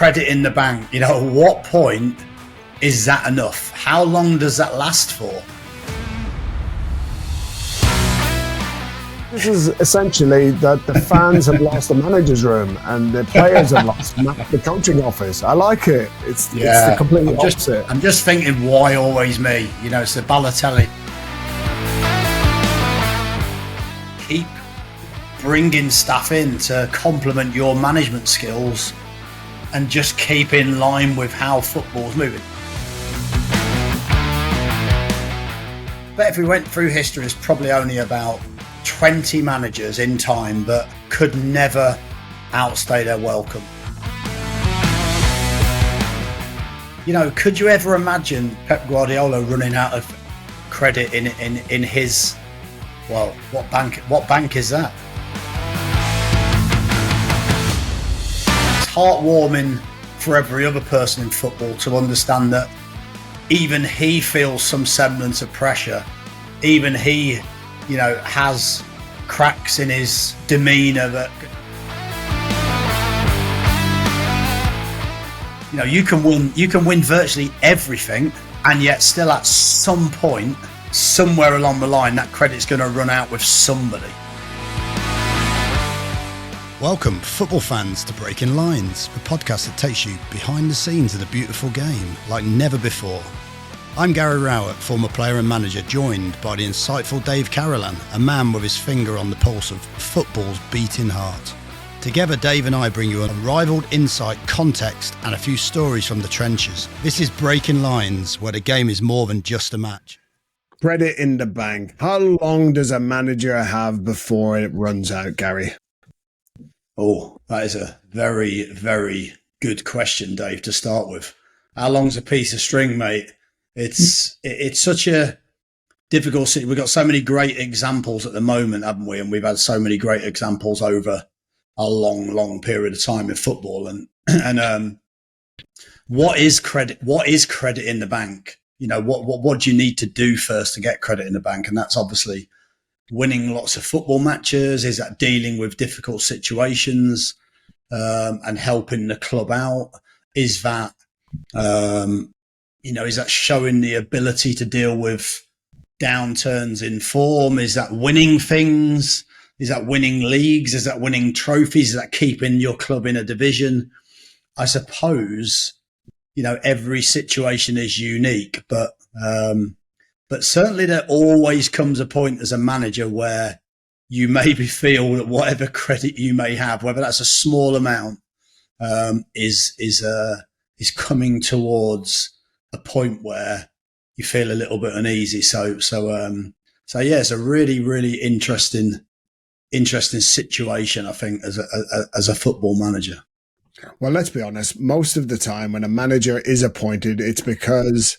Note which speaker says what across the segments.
Speaker 1: credit in the bank, at what point is that enough? How long does that last for?
Speaker 2: This is essentially that the fans have lost the manager's room and the players have lost the coaching office. I like it. It's the complete opposite.
Speaker 1: I'm just thinking, why always me? It's the Balotelli. Keep bringing staff in to complement your management skills and just keep in line with how football's moving. But if we went through history, it's probably only about 20 managers in time that could never outstay their welcome. Could you ever imagine Pep Guardiola running out of credit in his, what bank is that? It's heartwarming for every other person in football to understand that even he feels some semblance of pressure. Even he has cracks in his demeanour that you can win virtually everything, and yet still at some point, somewhere along the line, that credit's going to run out with somebody.
Speaker 3: Welcome, football fans, to Breaking Lines, the podcast that takes you behind the scenes of the beautiful game like never before. I'm Gary Rowett, former player and manager, joined by the insightful Dave Carolan, a man with his finger on the pulse of football's beating heart. Together, Dave and I bring you unrivaled insight, context, and a few stories from the trenches. This is Breaking Lines, where the game is more than just a match.
Speaker 2: Credit in the bank. How long does a manager have before it runs out, Gary?
Speaker 1: Oh, that is a very, very good question, Dave, to start with. How long's a piece of string, mate? It's such a difficult situation. We've got so many great examples at the moment, haven't we? And we've had so many great examples over a long, long period of time in football. And what is credit? What is credit in the bank? What do you need to do first to get credit in the bank? And that's obviously winning lots of football matches. Is that dealing with difficult situations and helping the club out? Is that is that showing the ability to deal with downturns in form? Is that winning things? Is that winning leagues? Is that winning trophies? Is that keeping your club in a division? I suppose, every situation is unique, but certainly there always comes a point as a manager where you maybe feel that whatever credit you may have, whether that's a small amount, is coming towards a point where you feel a little bit uneasy. So yeah, it's a really, really interesting situation, I think, as a football manager.
Speaker 2: Well, let's be honest. Most of the time when a manager is appointed, it's because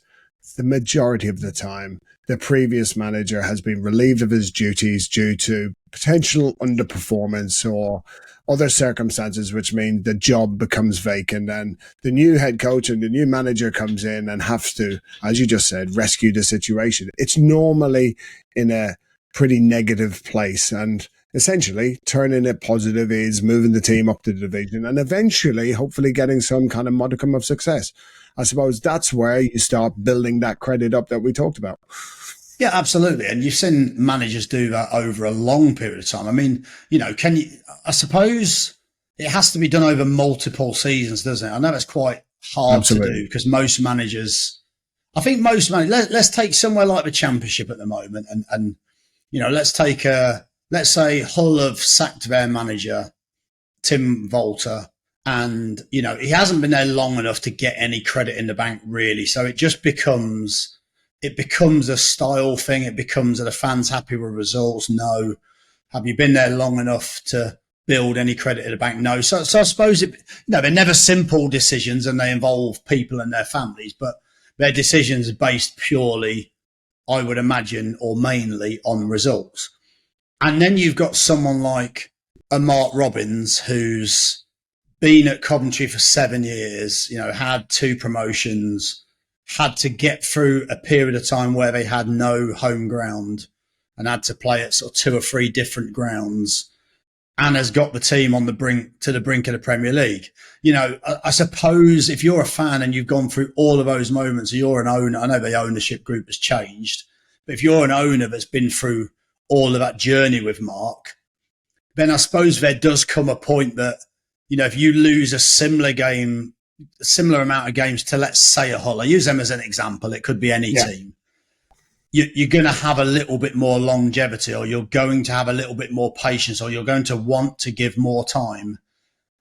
Speaker 2: the majority of the time the previous manager has been relieved of his duties due to potential underperformance or other circumstances, which mean the job becomes vacant and the new head coach and the new manager comes in and has to, as you just said, rescue the situation. It's normally in a pretty negative place, and essentially turning it positive is moving the team up to the division and eventually, hopefully, getting some kind of modicum of success. I suppose that's where you start building that credit up that we talked about.
Speaker 1: Yeah, absolutely. And you've seen managers do that over a long period of time. I mean, I suppose it has to be done over multiple seasons, doesn't it? I know it's quite hard to do because most managers, let's take somewhere like the Championship at the moment and let's say Hull have sacked their manager, Tim Volter, and, he hasn't been there long enough to get any credit in the bank, really. So it just becomes a style thing. It becomes, are the fans happy with results? No. Have you been there long enough to build any credit in the bank? No. So I suppose they're never simple decisions and they involve people and their families, but their decisions are based purely, I would imagine, or mainly on results. And then you've got someone like a Mark Robins who's been at Coventry for 7 years, had 2 promotions, had to get through a period of time where they had no home ground and had to play at sort of 2 or 3 different grounds. and has got the team on the brink of the Premier League. I suppose if you're a fan and you've gone through all of those moments, or you're an owner, I know the ownership group has changed, but if you're an owner that's been through all of that journey with Mark, then I suppose there does come a point that, if you lose a similar amount of games to, let's say, a Hull, I use them as an example, it could be any team, you're going to have a little bit more longevity, or you're going to have a little bit more patience, or you're going to want to give more time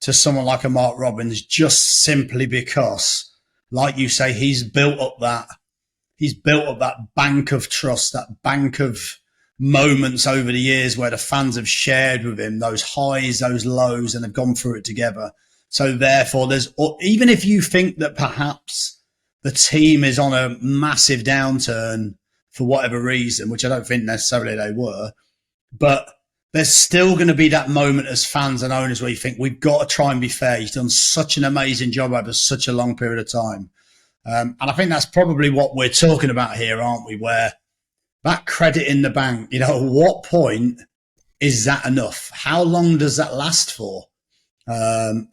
Speaker 1: to someone like a Mark Robins, just simply because, like you say, he's built up that bank of trust, that bank of moments over the years where the fans have shared with him those highs, those lows, and have gone through it together. So therefore, even if you think that perhaps the team is on a massive downturn for whatever reason, which I don't think necessarily they were, but there's still going to be that moment as fans and owners where you think, we've got to try and be fair. He's done such an amazing job over such a long period of time. And I think that's probably what we're talking about here, aren't we? Where that credit in the bank, at what point is that enough? How long does that last for? And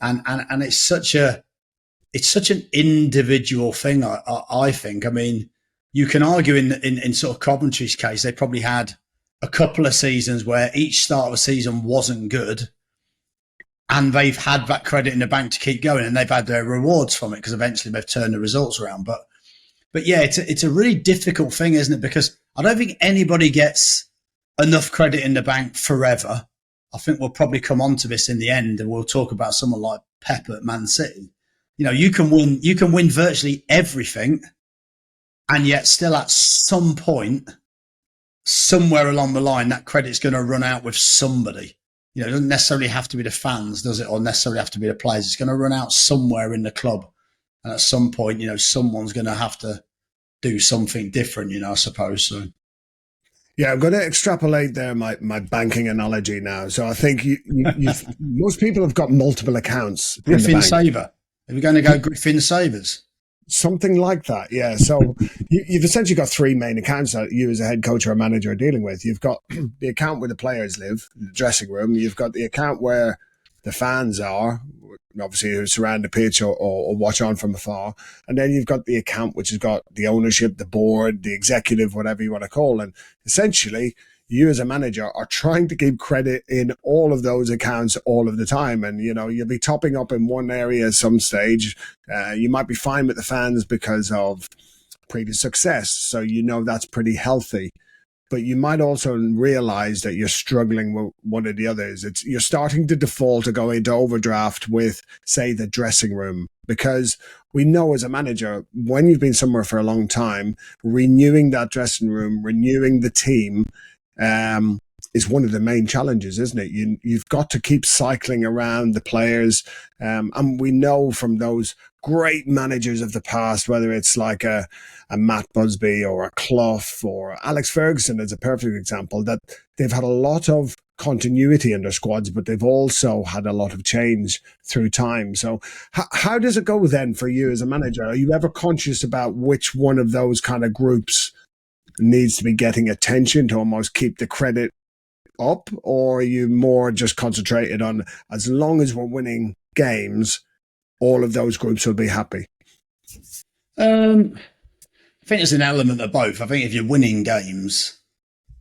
Speaker 1: it's such an individual thing, I think. I mean, you can argue in sort of Coventry's case, they probably had a couple of seasons where each start of a season wasn't good, and they've had that credit in the bank to keep going, and they've had their rewards from it because eventually they've turned the results around. But yeah, it's a really difficult thing, isn't it? Because I don't think anybody gets enough credit in the bank forever. I think we'll probably come on to this in the end, and we'll talk about someone like Pep at Man City. You can win virtually everything, and yet still at some point, somewhere along the line, that credit's going to run out with somebody. It doesn't necessarily have to be the fans, does it? Or necessarily have to be the players. It's going to run out somewhere in the club. And at some point, someone's going to have to do something different, I suppose. So.
Speaker 2: Yeah, I'm going to extrapolate there my banking analogy now. So I think most people have got multiple accounts.
Speaker 1: Griffin Saver. Are we going to go Griffin Savers?
Speaker 2: Something like that, yeah. So you've essentially got three main accounts that you as a head coach or a manager are dealing with. You've got the account where the players live, the dressing room. You've got the account where the fans are, obviously, who surround the pitch or watch on from afar. And then you've got the account which has got the ownership, the board, the executive, whatever you want to call. And essentially, you as a manager are trying to give credit in all of those accounts all of the time. And, you'll be topping up in one area at some stage. You might be fine with the fans because of previous success. So, that's pretty healthy. But you might also realize that you're struggling with one of the others. You're starting to default to go into overdraft with, say, the dressing room, because we know as a manager, when you've been somewhere for a long time, renewing that dressing room, renewing the team, is one of the main challenges, isn't it? You've got to keep cycling around the players. And we know from those great managers of the past, whether it's like a Matt Busby or a Clough or Alex Ferguson is a perfect example, that they've had a lot of continuity in their squads, but they've also had a lot of change through time. So how does it go then for you as a manager? Are you ever conscious about which one of those kind of groups needs to be getting attention to almost keep the credit up, or are you more just concentrated on, as long as we're winning games, all of those groups will be happy?
Speaker 1: I think there's an element of both. I think if you're winning games,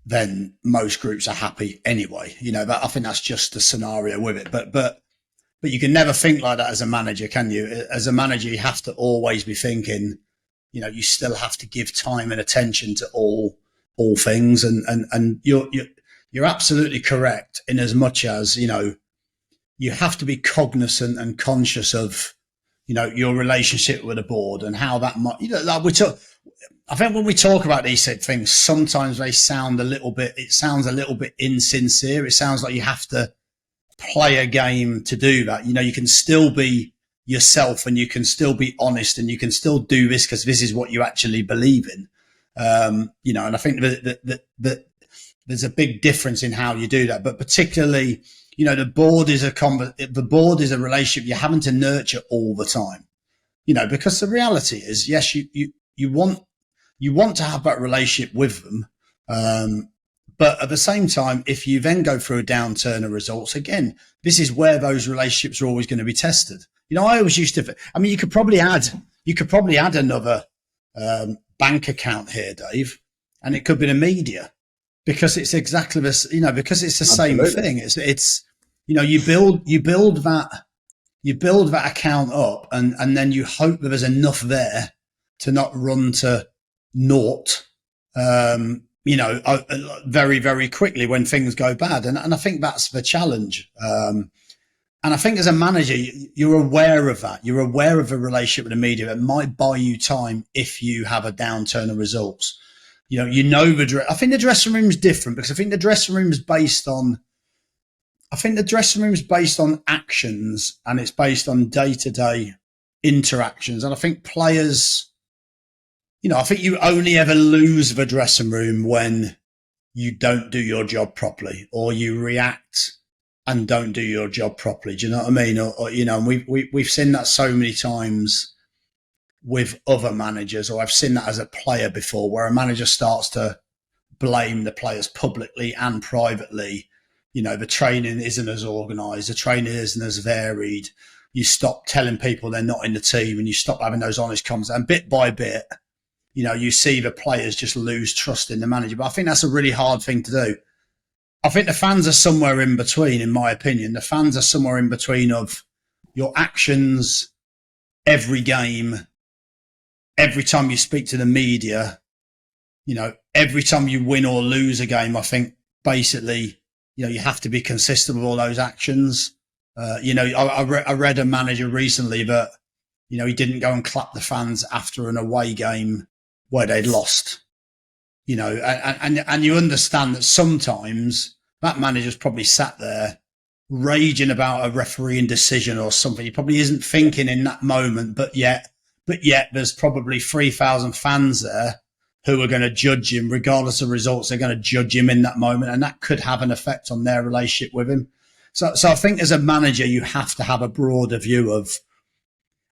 Speaker 1: then most groups are happy anyway. But I think that's just the scenario with it. But you can never think like that as a manager, can you? As a manager, you have to always be thinking, you still have to give time and attention to all things, and you're absolutely correct in as much as, you have to be cognizant and conscious of, your relationship with the board and how that might, I think when we talk about these things, sometimes they sound it sounds a little bit insincere. It sounds like you have to play a game to do that. You can still be yourself, and you can still be honest, and you can still do this because this is what you actually believe in. And I think that there's a big difference in how you do that. But particularly, the board is a relationship you're having to nurture all the time. Because the reality is, yes, you want to have that relationship with them, But at the same time, if you then go through a downturn of results, again, this is where those relationships are always going to be tested. I always used to. I mean, you could probably add another bank account here, Dave, and it could be the media, because it's exactly this. Because it's the same thing. It's you build that account up, and then you hope that there's enough there to not run to naught. Very, very quickly when things go bad. And I think that's the challenge. And I think as a manager, you're aware of that. You're aware of a relationship with the media that might buy you time if you have a downturn of results. I think the dressing room is different, because I think the dressing room is based on actions, and it's based on day-to-day interactions. And I think players, I think you only ever lose the dressing room when you don't do your job properly, or you react and don't do your job properly. Do you know what I mean? Or and we've seen that so many times with other managers, or I've seen that as a player before, where a manager starts to blame the players publicly and privately. The training isn't as organised, the training isn't as varied. You stop telling people they're not in the team, and you stop having those honest conversations. And bit by bit, you see the players just lose trust in the manager. But I think that's a really hard thing to do. I think the fans are somewhere in between, in my opinion. The fans are somewhere in between of your actions every game, every time you speak to the media, every time you win or lose a game. I think basically, you have to be consistent with all those actions. I read a manager recently that, he didn't go and clap the fans after an away game where they'd lost. And you understand that sometimes that manager's probably sat there raging about a refereeing decision or something. He probably isn't thinking in that moment, but yet there's probably 3,000 fans there who are going to judge him regardless of results. They're going to judge him in that moment, and that could have an effect on their relationship with him. So I think as a manager, you have to have a broader view of,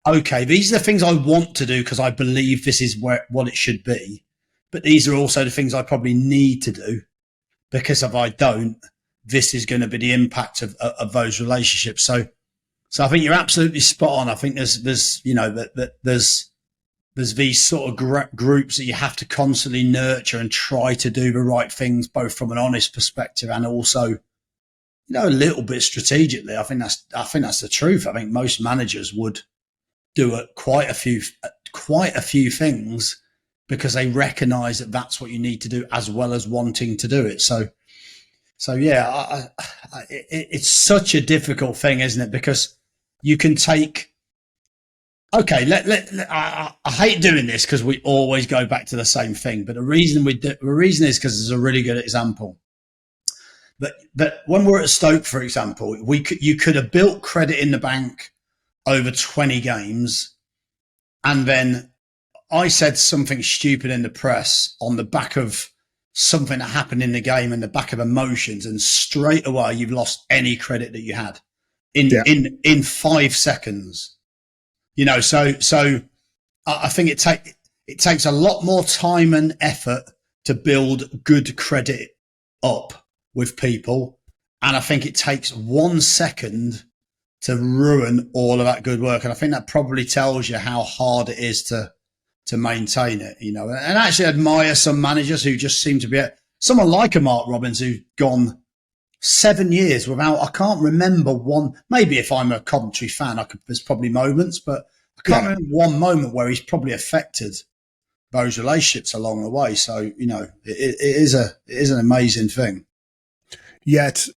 Speaker 1: okay, these are the things I want to do because I believe this is what it should be. But these are also the things I probably need to do, because if I don't, this is going to be the impact of those relationships. So I think you're absolutely spot on. I think there's these sort of groups that you have to constantly nurture and try to do the right things, both from an honest perspective and also, a little bit strategically. I think that's the truth. I think most managers would do quite a few things because they recognise that that's what you need to do, as well as wanting to do it. So yeah, it's such a difficult thing, isn't it? Because you can take, okay, I hate doing this because we always go back to the same thing. But the reason is because there's a really good example. But when we're at Stoke, for example, you could have built credit in the bank over 20 games, and then I said something stupid in the press on the back of something that happened in the game, and the back of emotions, and straight away you've lost any credit that you had in 5 seconds. So I think it takes a lot more time and effort to build good credit up with people, and I think it takes 1 second to ruin all of that good work. And I think that probably tells you how hard it is to maintain it, and actually admire some managers who just seem to be someone like a Mark Robbins, who's gone 7 years without, I can't remember one, maybe if I'm a Coventry fan, there's probably moments, but I can't remember one moment where he's probably affected those relationships along the way. So, it is an amazing thing.
Speaker 2: Yet,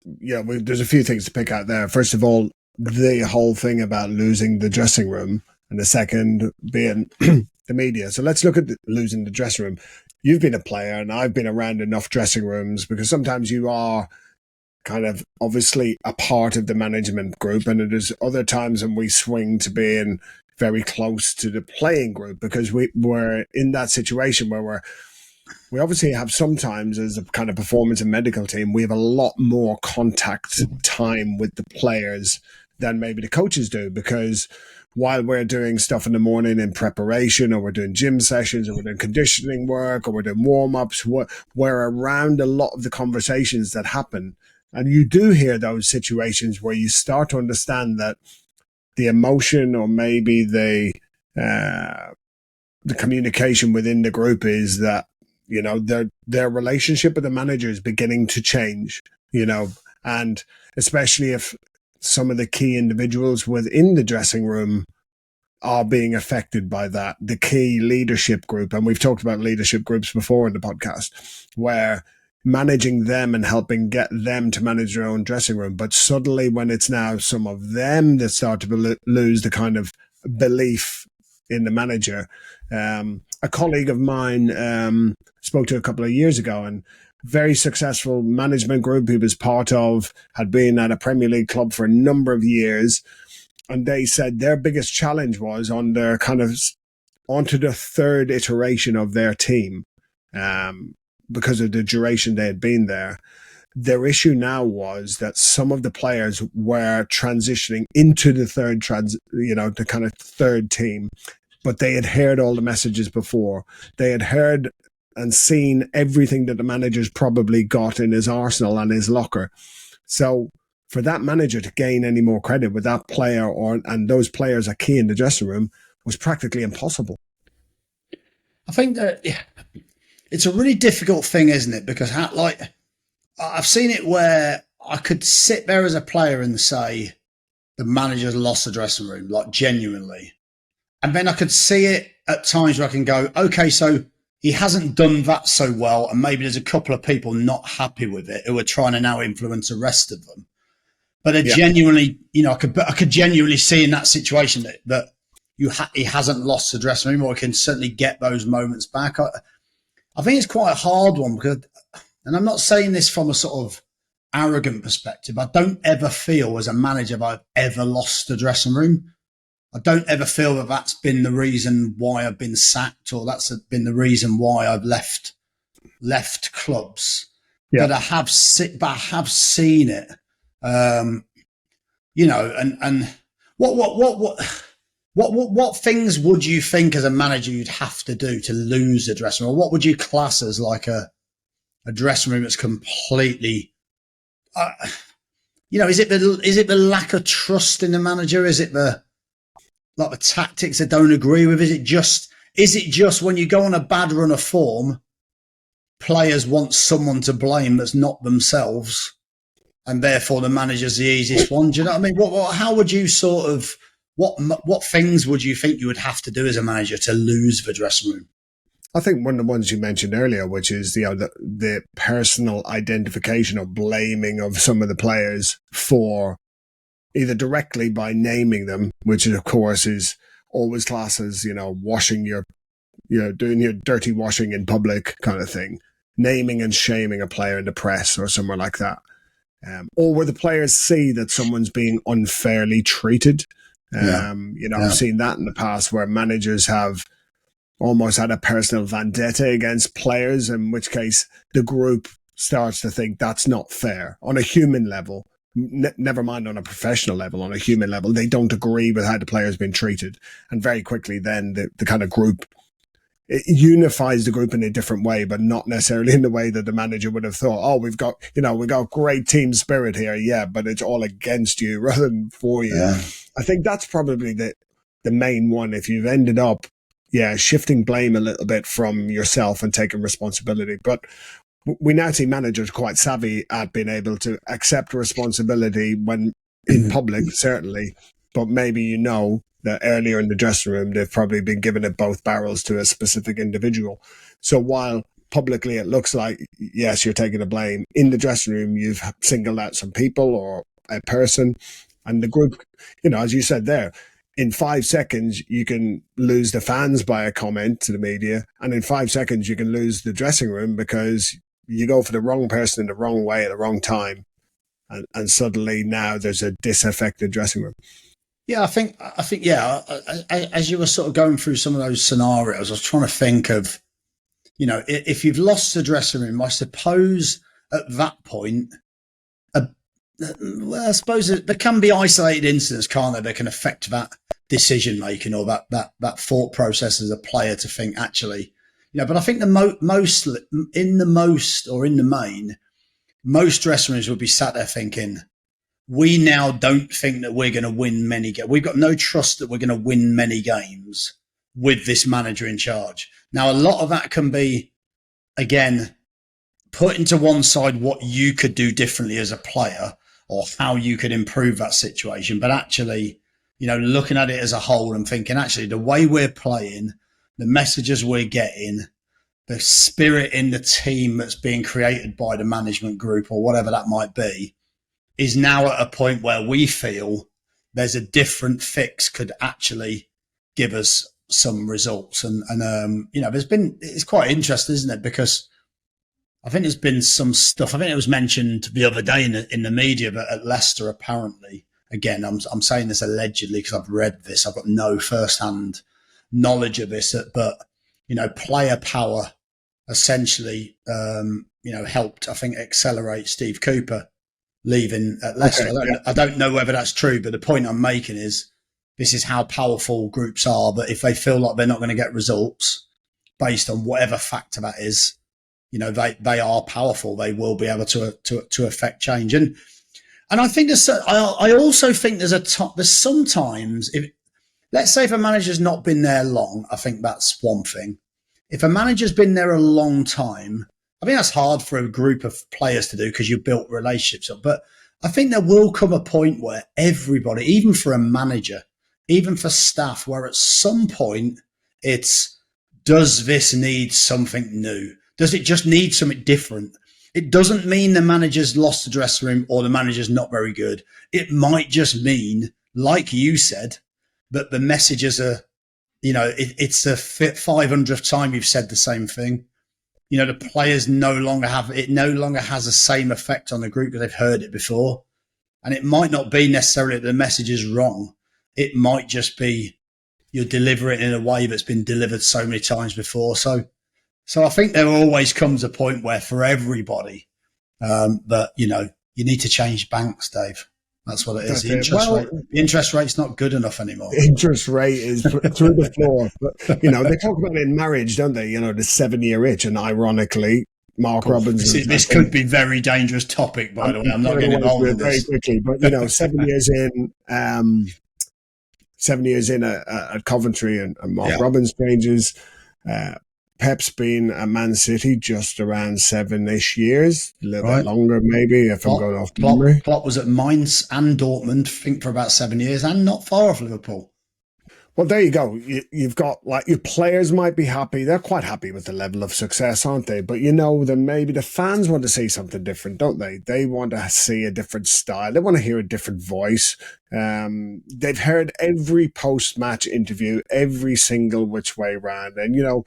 Speaker 2: there's a few things to pick out there. First of all, the whole thing about losing the dressing room, and the second being the media. So let's look at losing the dressing room. You've been a player, and I've been around enough dressing rooms, because sometimes you are kind of obviously a part of the management group, and it is other times when we swing to being very close to the playing group, because we're in that situation where we obviously have, sometimes as a kind of performance and medical team, we have a lot more contact time with the players than maybe the coaches do, because while we're doing stuff in the morning in preparation, or we're doing gym sessions, or we're doing conditioning work, or we're doing warm-ups, we're around a lot of the conversations that happen. And you do hear those situations where you start to understand that the emotion, or maybe the communication within the group, is that, you know, their relationship with the manager is beginning to change, you know, and especially if some of the key individuals within the dressing room are being affected by that, the key leadership group. And we've talked about leadership groups before in the podcast, where managing them and helping get them to manage their own dressing room. But suddenly when it's now some of them that start to lose the kind of belief in the manager. A colleague of mine spoke to a couple of years ago, and very successful management group he was part of, had been at a Premier League club for a number of years. And they said their biggest challenge was on their kind of onto the third iteration of their team, because of the duration they had been there. Their issue now was that some of the players were transitioning into the the kind of third team, but they had heard all the messages before. They had heard and seen everything that the manager's probably got in his arsenal and his locker. So for that manager to gain any more credit with that player, and those players are key in the dressing room, was practically impossible.
Speaker 1: I think that it's a really difficult thing, isn't it? Because I've seen it where I could sit there as a player and say the manager's lost the dressing room, like genuinely. And then I could see it at times where I can go, okay, so he hasn't done that so well, and maybe there's a couple of people not happy with it who are trying to now influence the rest of them. But they're genuinely, you know, I could genuinely see in that situation that he hasn't lost the dressing room, or he can certainly get those moments back. I think it's quite a hard one, because, and I'm not saying this from a sort of arrogant perspective, I don't ever feel as a manager that I've ever lost the dressing room. I don't ever feel that that's been the reason why I've been sacked, or that's been the reason why I've left clubs. Yeah. But I have seen it. You know, and what things would you think as a manager you'd have to do to lose a dressing room? Or what would you class as like a dressing room that's completely, you know, is it the lack of trust in the manager? Is it the tactics they don't agree with? Is it just when you go on a bad run of form, players want someone to blame that's not themselves, and therefore the manager's the easiest one? Do you know what I mean? How would you sort of, what things would you think you would have to do as a manager to lose the dressing room?
Speaker 2: I think one of the ones you mentioned earlier, which is the personal identification or blaming of some of the players for either directly by naming them, which of course is always classed as, you know, doing your dirty washing in public kind of thing, naming and shaming a player in the press or somewhere like that. Or where the players see that someone's being unfairly treated. I've seen that in the past where managers have almost had a personal vendetta against players, in which case the group starts to think that's not fair on a human level. Never mind on a professional level, on a human level, they don't agree with how the player's been treated. And very quickly then the kind of group, it unifies the group in a different way, but not necessarily in the way that the manager would have thought, oh, we've got great team spirit here. Yeah, but it's all against you rather than for you. Yeah. I think that's probably the main one. If you've ended up, shifting blame a little bit from yourself and taking responsibility. But we now see managers quite savvy at being able to accept responsibility when in public, certainly, but maybe, you know, that earlier in the dressing room, they've probably been giving it both barrels to a specific individual. So while publicly it looks like, yes, you're taking the blame, in the dressing room, you've singled out some people or a person, and the group, you know, as you said there, in 5 seconds, you can lose the fans by a comment to the media. And in 5 seconds, you can lose the dressing room because you go for the wrong person in the wrong way at the wrong time. And suddenly now there's a disaffected dressing room.
Speaker 1: Yeah, I think, as you were sort of going through some of those scenarios, I was trying to think of, you know, if you've lost the dressing room, I suppose at that point, Well, I suppose there can be isolated incidents, can't there? That can affect that decision making or that thought process as a player to think actually, But I think most in the main, most dressing rooms would be sat there thinking, we now don't think that we're going to win many games. We've got no trust that we're going to win many games with this manager in charge. Now, a lot of that can be, again, put into one side what you could do differently as a player or how you could improve that situation. But actually, looking at it as a whole and thinking, actually, the way we're playing, the messages we're getting, the spirit in the team that's being created by the management group or whatever that might be, is now at a point where we feel there's a different fix could actually give us some results. And it's quite interesting, isn't it? Because I think there's been some stuff. I think it was mentioned the other day in the media that at Leicester, apparently, again, I'm saying this allegedly because I've read this. I've got no first-hand knowledge of this, but, player power essentially, helped, I think, accelerate Steve Cooper leaving at Leicester. Okay, I don't know whether that's true, but the point I'm making is this is how powerful groups are, that if they feel like they're not going to get results based on whatever factor that is, they are powerful. They will be able to affect change. And I think I also think there's sometimes, let's say if a manager's not been there long, I think that's one thing. If a manager's been there a long time, I think that's hard for a group of players to do because you built relationships up. But I think there will come a point where everybody, even for a manager, even for staff, where at some point it's, does this need something new? Does it just need something different? It doesn't mean the manager's lost the dressing room or the manager's not very good. It might just mean, like you said, that the messages are, it's the 500th time you've said the same thing. The players no longer has the same effect on the group because they've heard it before. And it might not be necessarily that the message is wrong. It might just be you deliver it in a way that's been delivered so many times before. So I think there always comes a point where for everybody, that, you need to change banks, Dave. That's what it is. The interest rate's not good enough anymore.
Speaker 2: Interest rate is through the floor. But, they talk about it in marriage, don't they? The 7-year itch. And ironically, Mark Robbins.
Speaker 1: This could be a very dangerous topic, by the way. I'm not getting involved in this.
Speaker 2: Very quickly. But, 7 years in at Coventry and Mark Robbins changes. Pep's been at Man City just around 7-ish years, a little bit longer maybe if I'm going off memory.
Speaker 1: Klopp was at Mainz and Dortmund, I think, for about 7 years and not far off Liverpool.
Speaker 2: Well, there you go. You've got, your players might be happy. They're quite happy with the level of success, aren't they? But then maybe the fans want to see something different, don't they? They want to see a different style. They want to hear a different voice. They've heard every post-match interview, every single which way round. And,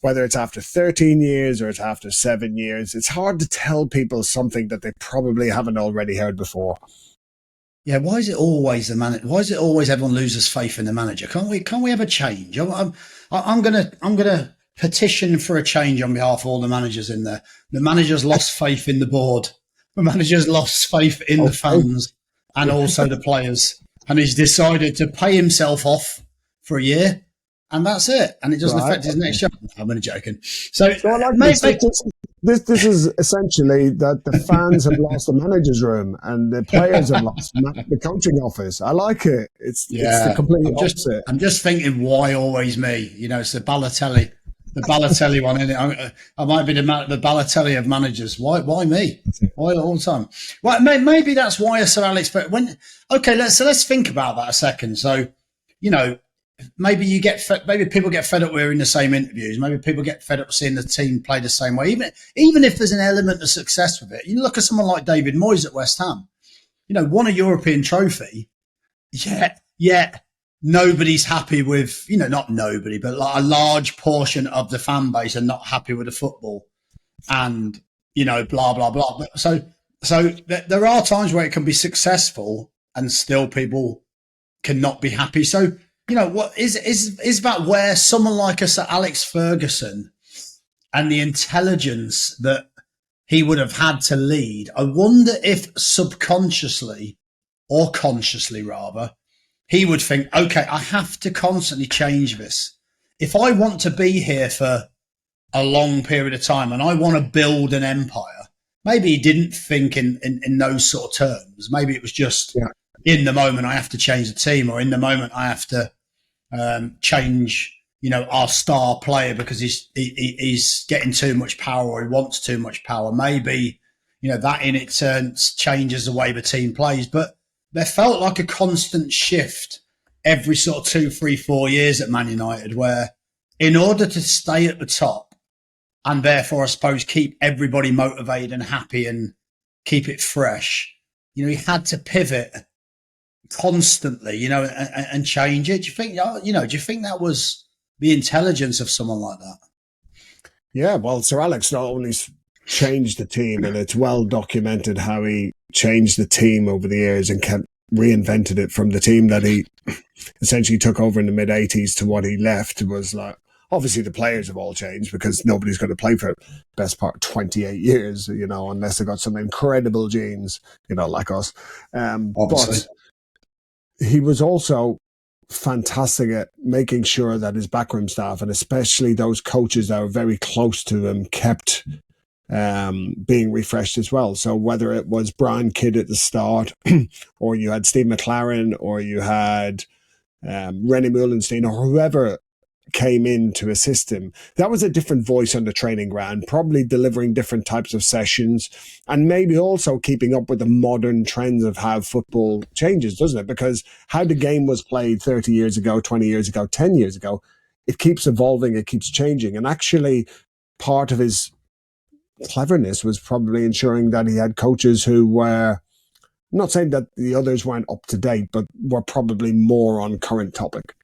Speaker 2: whether it's after 13 years or it's after 7 years, it's hard to tell people something that they probably haven't already heard before.
Speaker 1: Yeah, why is it always the manager? Why is it always everyone loses faith in the manager? Can't we have a change? I'm gonna petition for a change on behalf of all the managers in there. The manager's lost faith in the board. The manager's lost faith in the fans and also the players, and he's decided to pay himself off for a year. And that's it. And it doesn't affect his next job. I'm only joking. So
Speaker 2: this is essentially that the fans have lost the manager's room and the players have lost the coaching office. I like it. It's the complete opposite.
Speaker 1: I'm just thinking, why always me? It's the Balotelli one, isn't it? I might be the Balotelli of managers. Why me? Why all the time? Well, maybe that's why Sir Alex. But let's think about that a second. So, maybe people get fed up with hearing the same interviews. Maybe people get fed up seeing the team play the same way. Even if there's an element of success with it, you look at someone like David Moyes at West Ham. Won a European trophy. Yet nobody's happy with. Not nobody, but like a large portion of the fan base are not happy with the football, and blah blah blah. So there are times where it can be successful and still people cannot be happy. So. What is that where someone like a Sir Alex Ferguson and the intelligence that he would have had to lead. I wonder if subconsciously or consciously rather, he would think, okay, I have to constantly change this. If I want to be here for a long period of time and I want to build an empire, maybe he didn't think in those sort of terms. Maybe it was just in the moment I have to change the team, or in the moment I have to change, our star player because he's getting too much power or he wants too much power. Maybe, that in its turn changes the way the team plays. But there felt like a constant shift every sort of 2, 3, 4 years at Man United, where in order to stay at the top and therefore, I suppose, keep everybody motivated and happy and keep it fresh, he had to pivot constantly, and change it. Do you think, do you think that was the intelligence of someone like that?
Speaker 2: Yeah, well, Sir Alex not only changed the team, and it's well documented how he changed the team over the years and kept reinvented it from the team that he essentially took over in the mid-80s to what he left. Was like, obviously the players have all changed because nobody's going to play for the best part of 28 years, unless they've got some incredible genes, like us. But he was also fantastic at making sure that his backroom staff, and especially those coaches that were very close to him, kept being refreshed as well. So whether it was Brian Kidd at the start, or you had Steve McLaren, or you had Rennie Meulenstein, or whoever came in to assist him, that was a different voice on the training ground, probably delivering different types of sessions, and maybe also keeping up with the modern trends of how football changes, doesn't it? Because how the game was played 30 years ago, 20 years ago, 10 years ago, it keeps evolving, it keeps changing. And actually, part of his cleverness was probably ensuring that he had coaches who were, I'm not saying that the others weren't up to date, but were probably more on current topic.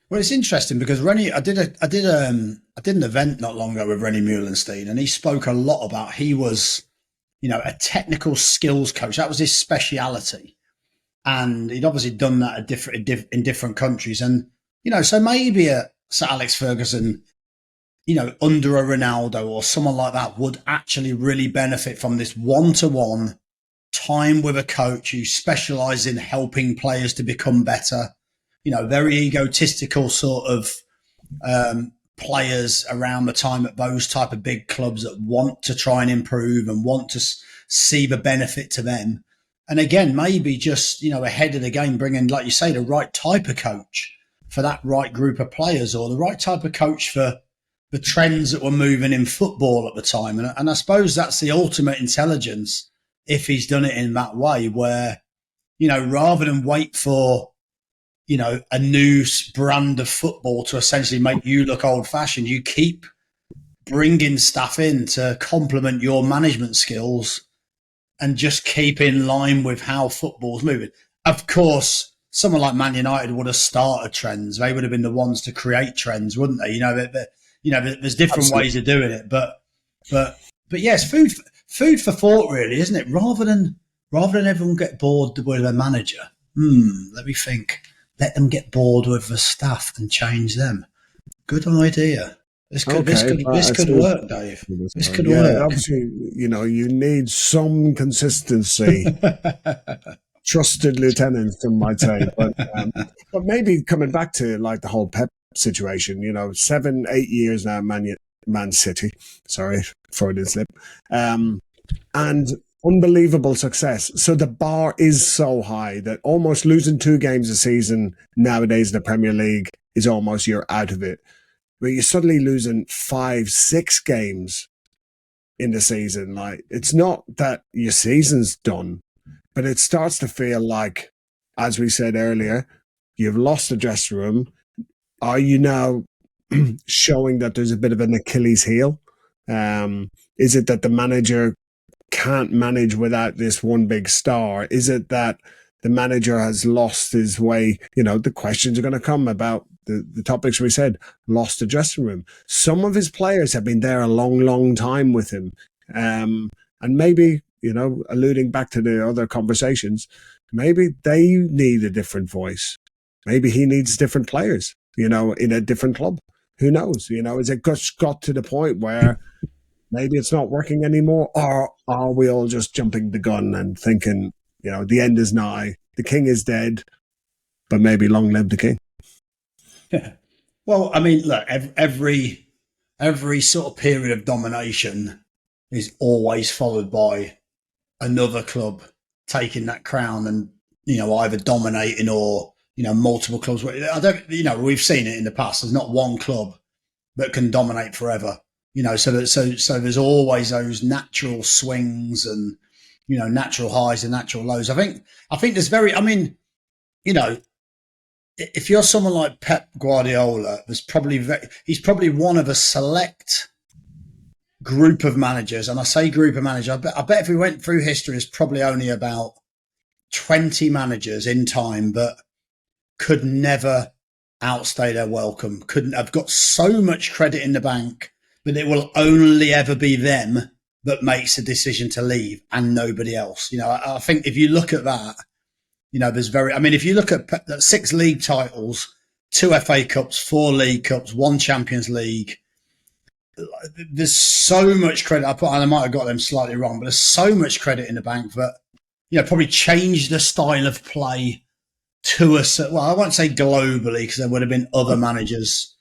Speaker 1: Well, it's interesting because Rennie, I did an event not long ago with Rennie Meulenstein, and he spoke a lot about he was, a technical skills coach. That was his speciality, and he'd obviously done that in different countries. And so maybe Sir Alex Ferguson, under a Ronaldo or someone like that, would actually really benefit from this one-to-one time with a coach who specialises in helping players to become better. Very egotistical sort of players around the time at those type of big clubs that want to try and improve and want to see the benefit to them. And again, maybe just, ahead of the game, bringing, like you say, the right type of coach for that right group of players, or the right type of coach for the trends that were moving in football at the time. And I suppose that's the ultimate intelligence if he's done it in that way, where, rather than wait for, a new brand of football to essentially make you look old-fashioned, you keep bringing stuff in to complement your management skills and just keep in line with how football's moving. Of course, someone like Man United would have started trends. They would have been the ones to create trends, wouldn't they? There's different ways of doing it, but yes, food for thought, really, isn't it? Rather than everyone get bored with their manager. Let me think. Let them get bored with the staff and change them. Good idea. This could work, Dave. This could work.
Speaker 2: Obviously, you need some consistency. Trusted lieutenants, some might say. But maybe coming back to like the whole Pep situation, 7-8 years now, Man City. Sorry, Freudian slip. And unbelievable success. So the bar is so high that almost losing 2 games a season nowadays in the Premier League is almost you're out of it. But you're suddenly losing 5-6 games in the season. Like, it's not that your season's done, but it starts to feel like, as we said earlier, you've lost the dressing room. Are you now showing that there's a bit of an Achilles heel? Is it that the manager can't manage without this one big star? Is it that the manager has lost his way? The questions are going to come about the topics we said. Lost the dressing room. Some of his players have been there a long, long time with him. And maybe, alluding back to the other conversations, maybe they need a different voice. Maybe he needs different players, in a different club. Who knows? Is it got to the point where maybe it's not working anymore? Or are we all just jumping the gun and thinking, the end is nigh, the king is dead, but maybe long live the king?
Speaker 1: Well, I mean, look, every sort of period of domination is always followed by another club taking that crown and, either dominating or, multiple clubs. I don't, we've seen it in the past. There's not one club that can dominate forever, so there's always those natural swings and, natural highs and natural lows. I think if you're someone like Pep Guardiola, he's probably one of a select group of managers, and I say group of managers. I bet if we went through history, there's probably only about 20 managers in time that could never outstay their welcome, couldn't have got so much credit in the bank that it will only ever be them that makes a decision to leave and nobody else. I think if you look at that, if you look at 6 league titles, 2 FA Cups, 4 League Cups, 1 Champions League, there's so much credit. I might have got them slightly wrong, but there's so much credit in the bank that, probably changed the style of play to I won't say globally, because there would have been other managers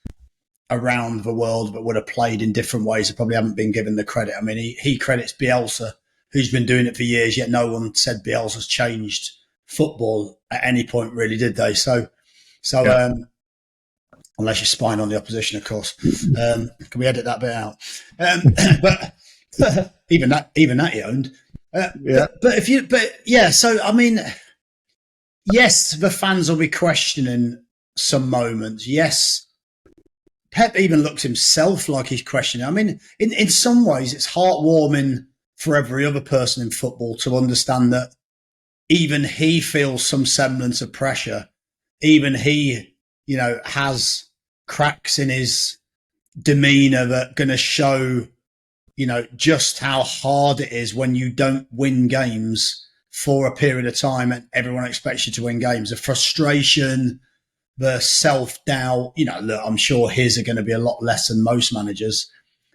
Speaker 1: around the world that would have played in different ways that probably haven't been given the credit. I mean, he credits Bielsa, who's been doing it for years, yet no one said Bielsa's changed football at any point, really, did they? So yeah. Unless you're spying on the opposition, of course. Can we edit that bit out? But even that he owned. So I mean, yes, the fans will be questioning some moments. Yes, Pep even looks himself like he's questioning. I mean, in some ways, it's heartwarming for every other person in football to understand that even he feels some semblance of pressure. Even he, has cracks in his demeanor that are going to show, just how hard it is when you don't win games for a period of time and everyone expects you to win games. The frustration, the self-doubt, look, I'm sure his are going to be a lot less than most managers.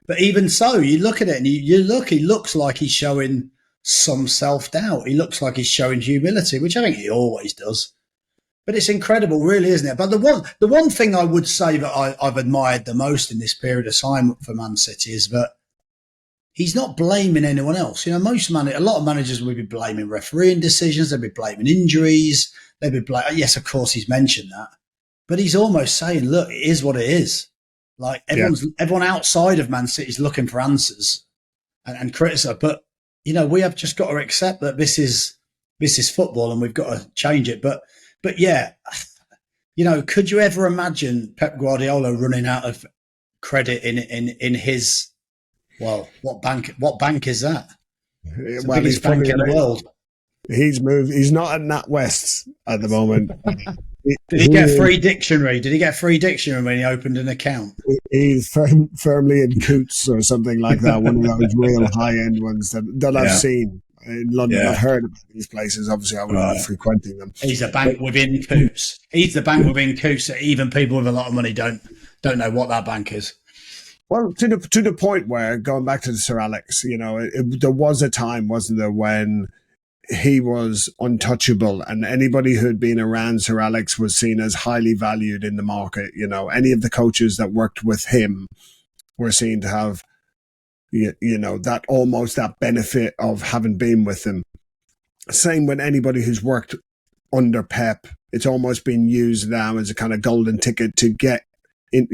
Speaker 1: But even so, you look at it and he looks like he's showing some self-doubt. He looks like he's showing humility, which I think he always does. But it's incredible, really, isn't it? But the one thing I would say that I've admired the most in this period of time for Man City is that he's not blaming anyone else. A lot of managers would be blaming refereeing decisions. They'd be blaming injuries. They'd be yes, of course, he's mentioned that. But he's almost saying, look, it is what it is. Like everyone outside of Man City is looking for answers and criticize. But, we have just got to accept that this is football and we've got to change it. But yeah, could you ever imagine Pep Guardiola running out of credit in his, well, what bank is that? It's the biggest bank in the world.
Speaker 2: He's moved. He's not at NatWest at the moment.
Speaker 1: Did he get a free dictionary? Did he get a free dictionary when he opened an account?
Speaker 2: He's firmly in Coots or something like that, one of those real high-end ones that I've seen in London. I've heard about these places. Obviously, I wouldn't be frequenting them.
Speaker 1: He's a bank within Coots. He's the bank within Coots that even people with a lot of money don't know what that bank is.
Speaker 2: Well, to the point where, going back to the Sir Alex, there was a time, wasn't there, when he was untouchable and anybody who'd been around Sir Alex was seen as highly valued in the market. Any of the coaches that worked with him were seen to have, that almost that benefit of having been with him. Same with anybody who's worked under Pep. It's almost been used now as a kind of golden ticket to get in,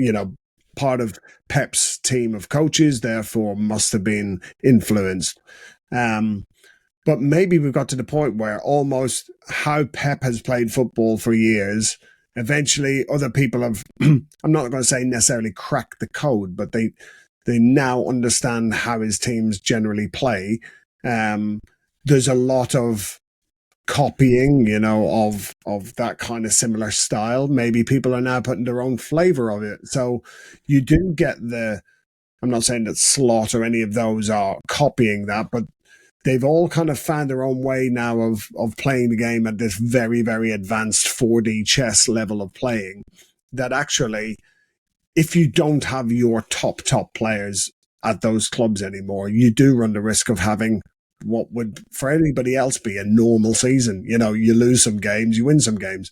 Speaker 2: part of Pep's team of coaches, therefore must have been influenced. But maybe we've got to the point where almost how Pep has played football for years, eventually other people have, I'm not going to say necessarily cracked the code, but they now understand how his teams generally play. There's a lot of copying, of that kind of similar style. Maybe people are now putting their own flavor of it. So you do get I'm not saying that Slot or any of those are copying that, but they've all kind of found their own way now of playing the game at this very, very advanced 4D chess level of playing that actually, if you don't have your top players at those clubs anymore, you do run the risk of having what would for anybody else be a normal season. You know, you lose some games, you win some games,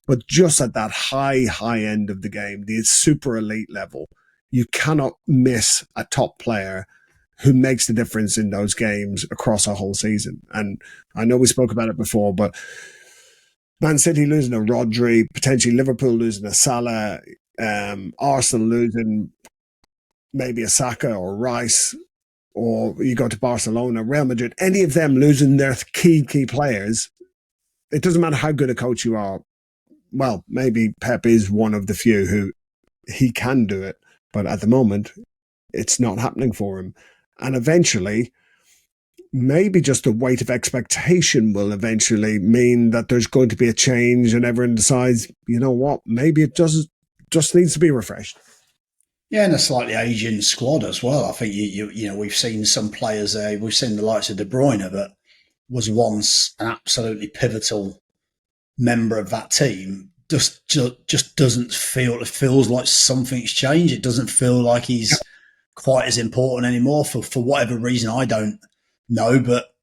Speaker 2: but just at that high end of the game, the super elite level, you cannot miss a top player who makes the difference in those games across a whole season. And I know we spoke about it before, but Man City losing a Rodri, potentially Liverpool losing a Salah, Arsenal losing maybe a Saka or Rice, or you go to Barcelona, Real Madrid, any of them losing their key players, it doesn't matter how good a coach you are. Well, maybe Pep is one of the few who he can do it, but at the moment, it's not happening for him. And eventually, maybe just the weight of expectation will eventually mean that there's going to be a change and everyone decides, you know what, maybe it just needs to be refreshed.
Speaker 1: Yeah, and a slightly aging squad as well. I think you know we've seen some players there. We've seen the likes of De Bruyne that was once an absolutely pivotal member of that team. Just doesn't feel. It feels like something's changed. It doesn't feel like he's quite as important anymore for whatever reason. I don't know, but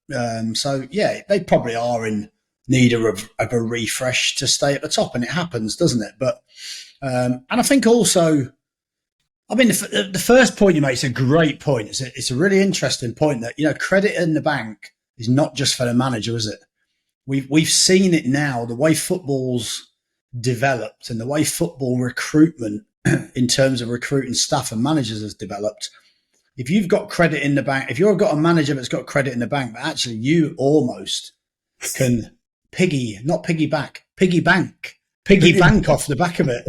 Speaker 1: so yeah, they probably are in need of a refresh to stay at the top, and it happens, doesn't it? But and I think also, I mean, the first point you make is a great point. It's a really interesting point that, you know, credit in the bank is not just for the manager, is it? We've seen it now, the way football's developed and the way football recruitment in terms of recruiting staff and managers has developed. If you've got credit in the bank, if you've got a manager that's got credit in the bank, but actually you almost can piggy bank off the back of it.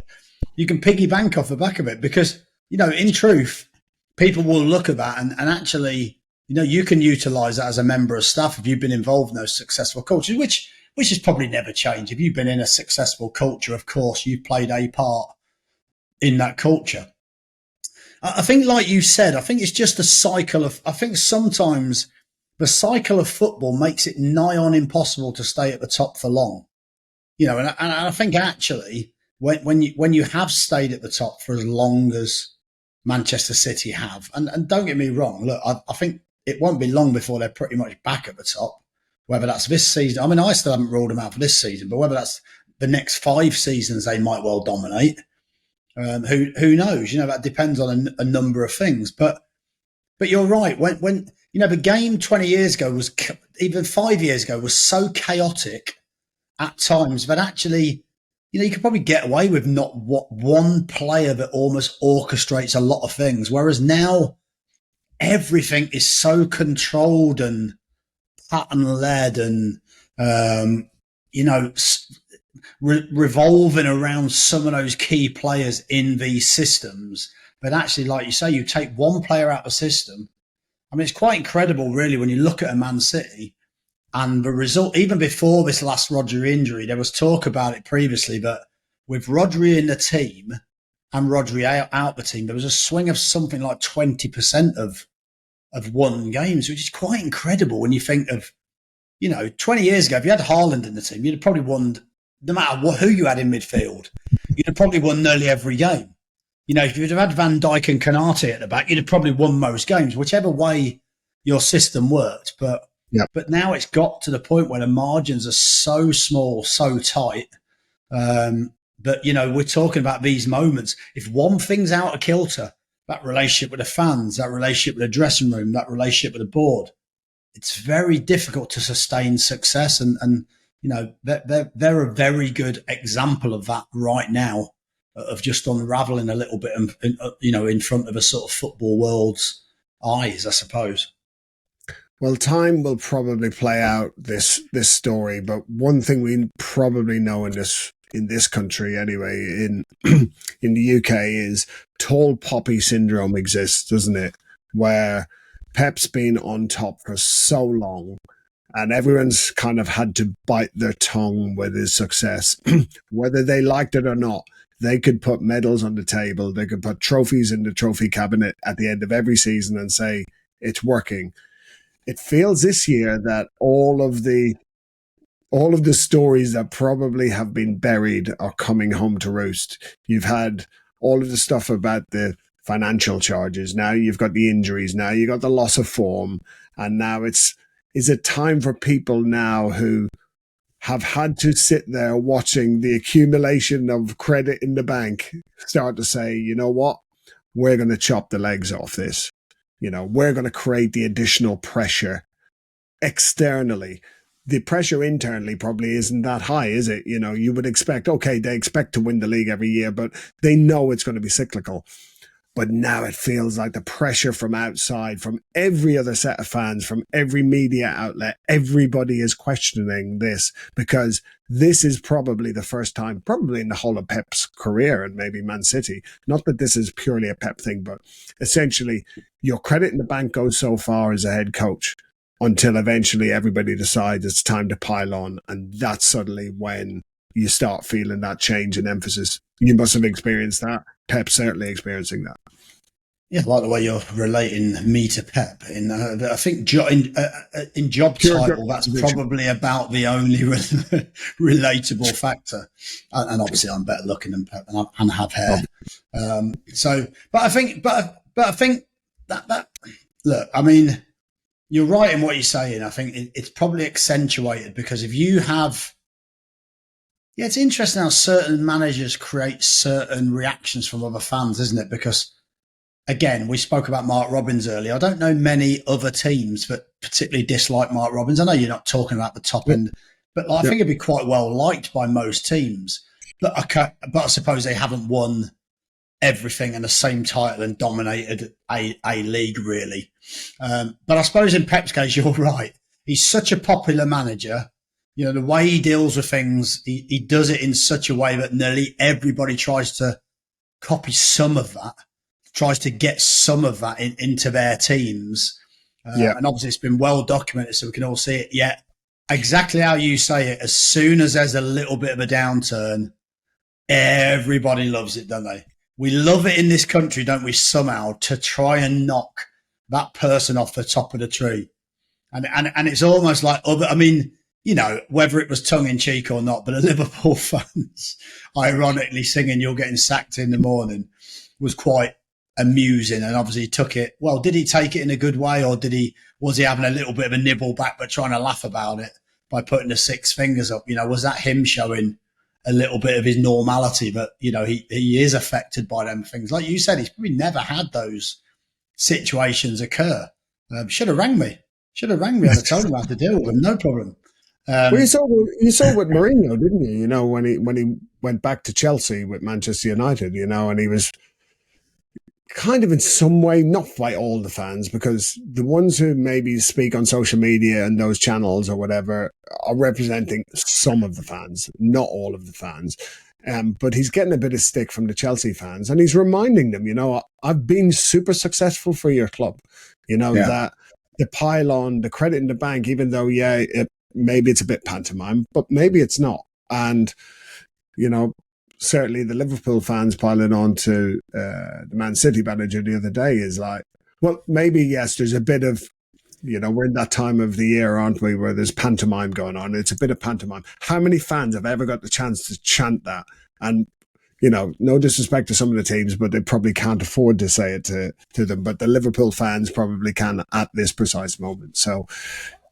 Speaker 1: You can piggy bank off the back of it because, you know, in truth, people will look at that and actually, you know, you can utilize that as a member of staff if you've been involved in those successful cultures, which has probably never changed. If you've been in a successful culture, of course, you've played a part in that culture. I think, like you said, I think it's just a cycle of, I think sometimes the cycle of football makes it nigh on impossible to stay at the top for long. You know, and I think actually when you have stayed at the top for as long as Manchester City have, and don't get me wrong, look, I think it won't be long before they're pretty much back at the top, whether that's this season. I mean, I still haven't ruled them out for this season, but whether that's the next 5 seasons, they might well dominate. Who knows? You know, that depends on a number of things. But you're right. When you know, the game 20 years ago was, even 5 years ago, was so chaotic at times that actually, you know, you could probably get away with not one player that almost orchestrates a lot of things. Whereas now everything is so controlled and pattern led and, you know, revolving around some of those key players in these systems. But actually, like you say, you take one player out of the system. I mean, it's quite incredible, really, when you look at a Man City and the result. Even before this last Rodri injury, there was talk about it previously, but with Rodri in the team and Rodri out the team, there was a swing of something like 20% of won games, which is quite incredible when you think of, you know, 20 years ago, if you had Haaland in the team, you'd have probably won, no matter who you had in midfield, you'd have probably won nearly every game. You know, if you'd have had Van Dijk and Konate at the back, you'd have probably won most games, whichever way your system worked. But now it's got to the point where the margins are so small, so tight, that, you know, we're talking about these moments. If one thing's out of kilter, that relationship with the fans, that relationship with the dressing room, that relationship with the board, it's very difficult to sustain success. And you know, they're a very good example of that right now, of just unraveling a little bit, you know, in front of a sort of football world's eyes, I suppose.
Speaker 2: Well, time will probably play out this story, but one thing we probably know in this country anyway, in the UK, is tall poppy syndrome exists, doesn't it? Where Pep's been on top for so long and everyone's kind of had to bite their tongue with his success, whether they liked it or not. They could put medals on the table. They could put trophies in the trophy cabinet at the end of every season and say, it's working. It feels this year that all of the stories that probably have been buried are coming home to roost. You've had all of the stuff about the financial charges. Now you've got the injuries. Now you got the loss of form. And now is it time for people now who have had to sit there watching the accumulation of credit in the bank start to say, you know what, we're going to chop the legs off this. We're going to create the additional pressure externally. The pressure internally probably isn't that high, is it? You would expect, okay, they expect to win the league every year, but they know it's going to be cyclical. But now it feels like the pressure from outside, from every other set of fans, from every media outlet, everybody is questioning this, because this is probably the first time, probably in the whole of Pep's career and maybe Man City. Not that this is purely a Pep thing, but essentially your credit in the bank goes so far as a head coach until eventually everybody decides it's time to pile on. And that's suddenly when you start feeling that change in emphasis. You must have experienced that. Pep's certainly experiencing that.
Speaker 1: Yeah, I like the way you're relating me to Pep. I think in job title, that's probably about the only relatable factor. And obviously, I'm better looking than Pep, and have hair. But I think that look, I mean, you're right in what you're saying. I think it's probably accentuated because if you have. Yeah, it's interesting how certain managers create certain reactions from other fans, isn't it? Because, again, we spoke about Mark Robins earlier. I don't know many other teams that particularly dislike Mark Robins. I know you're not talking about the top end, but I think he'd be quite well liked by most teams. But I suppose they haven't won everything in the same title and dominated a league, really. But I suppose in Pep's case, you're right. He's such a popular manager. The way he deals with things, he does it in such a way that nearly everybody tries to copy some of that, tries to get some of that into their teams. And obviously it's been well documented so we can all see it. Yet exactly how you say it, as soon as there's a little bit of a downturn, everybody loves it, don't they? We love it in this country, don't we, somehow, to try and knock that person off the top of the tree. And it's almost like whether it was tongue in cheek or not, but the Liverpool fans ironically singing "You're getting sacked in the morning" was quite amusing. And obviously he took it. Well, did he take it in a good way, or was he having a little bit of a nibble back, but trying to laugh about it by putting the six fingers up? Was that him showing a little bit of his normality? But he is affected by them things. Like you said, he's probably never had those situations occur. Should have rang me. I'd have told him how to deal with them. No problem.
Speaker 2: Well, you saw with Mourinho, didn't you? When he went back to Chelsea with Manchester United, and he was kind of in some way, not by all the fans, because the ones who maybe speak on social media and those channels or whatever are representing some of the fans, not all of the fans. But he's getting a bit of stick from the Chelsea fans, and he's reminding them, I've been super successful for your club, that the pile on, the credit in the bank, even though, maybe it's a bit pantomime, but maybe it's not. And, certainly the Liverpool fans piling on to the Man City manager the other day is like, well, maybe, yes, there's a bit of, we're in that time of the year, aren't we, where there's pantomime going on. It's a bit of pantomime. How many fans have ever got the chance to chant that? And, no disrespect to some of the teams, but they probably can't afford to say it to them. But the Liverpool fans probably can at this precise moment. So,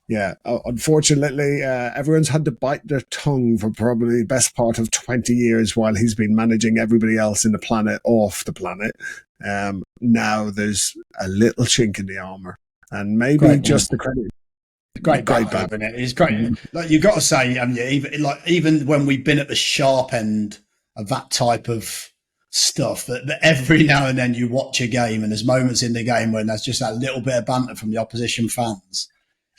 Speaker 2: yeah, unfortunately, everyone's had to bite their tongue for probably the best part of 20 years while he's been managing everybody else in the planet off the planet. Now there's a little chink in the armour, and maybe the credit.
Speaker 1: Great back, isn't it? It's great. Like you've got to say, even when we've been at the sharp end of that type of stuff, that every now and then you watch a game and there's moments in the game when there's just that little bit of banter from the opposition fans.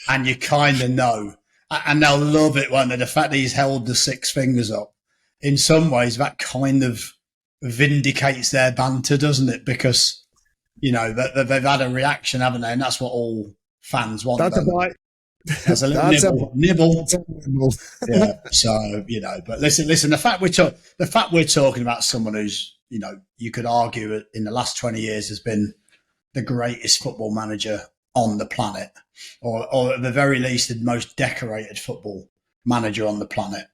Speaker 1: And you kind of know, and they'll love it, won't they? The fact that he's held the six fingers up, in some ways, that kind of vindicates their banter, doesn't it? Because, they've had a reaction, haven't they? And that's what all fans want.
Speaker 2: That's a bite.
Speaker 1: There's a little nibble. Yeah. So, but listen, the fact we're talking about someone who's, you could argue in the last 20 years has been the greatest football manager on the planet, or at the very least, the most decorated football manager on the planet.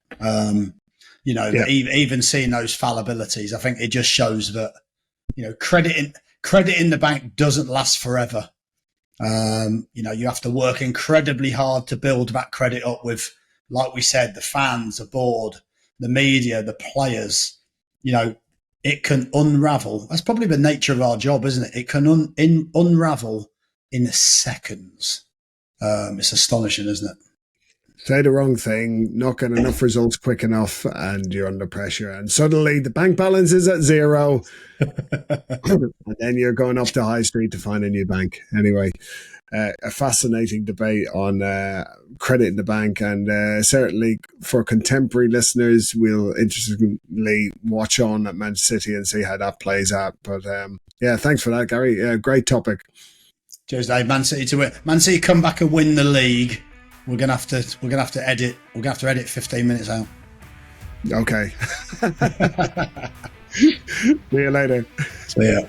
Speaker 1: Even seeing those fallibilities, I think it just shows that, crediting credit in the bank doesn't last forever. You have to work incredibly hard to build that credit up with, like we said, the fans, the board, the media, the players. It can unravel. That's probably the nature of our job, isn't it? It can unravel in seconds. It's astonishing, isn't it?
Speaker 2: Say the wrong thing, not get enough results quick enough, and you're under pressure. And suddenly the bank balance is at zero. And then you're going up to High Street to find a new bank. Anyway, a fascinating debate on credit in the bank. And certainly for contemporary listeners, we'll interestingly watch on at Man City and see how that plays out. But thanks for that, Gary. Great topic.
Speaker 1: Cheers, Dave. Man City to win. Man City come back and win the league. We're gonna have to edit. We're gonna have to edit 15 minutes out.
Speaker 2: Okay. See you later.
Speaker 1: See ya.